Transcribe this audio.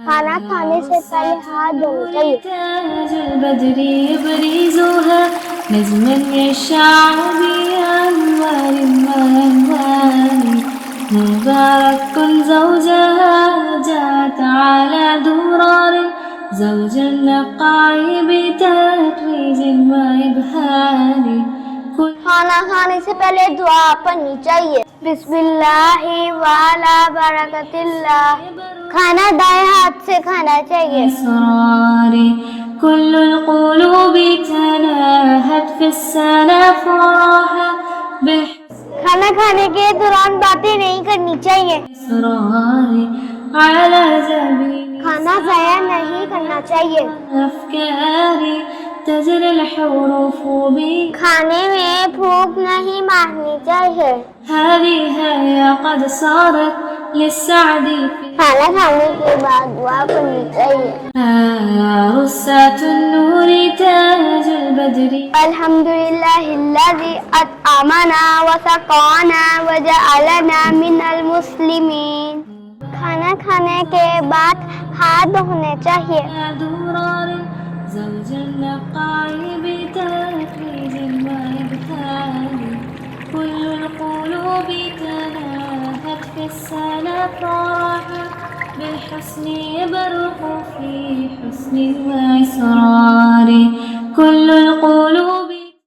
खाना खाने से पहले हाथ धोने चाहिए। تاج البدر يبرزها نجما يشع بأنوار وألوان مبارك زوجها جاءت على درار زوج النقاع بتتويج وإبهار खाना खाने से पहले दुआ पढ़नी चाहिए। बिस्मिल्लाहि वाला बरकतिल्लाह। खाना दाएं हाथ से खाना चाहिए। إصرار كل القلوب تناهت في السنة فراها खाना खाने के दौरान बातें नहीं करनी चाहिए। بإصرار على زبين खाना ज़ाया नहीं करना चाहिए। أفكاري تجري الحروف بي खाने में फूंक नहीं मारनी चाहिए। هذه هي قد صارت للسعد في खाना खाने के बाद दुआ पढ़नी चाहिए। رسات النور تاج البدر अल्हम्दुलिल्लाहिल्लज़ी अत'अमना व सक़ाना व जअलना मिनल मुस्लिमीन। खाना खाने के बाद हाथ धोने चाहिए। درار زوج النقاع بتتويج وإبهار كل القلوب تناهت في السنة فراها بالحسن يبرق في حسن وإصرار كل القلوب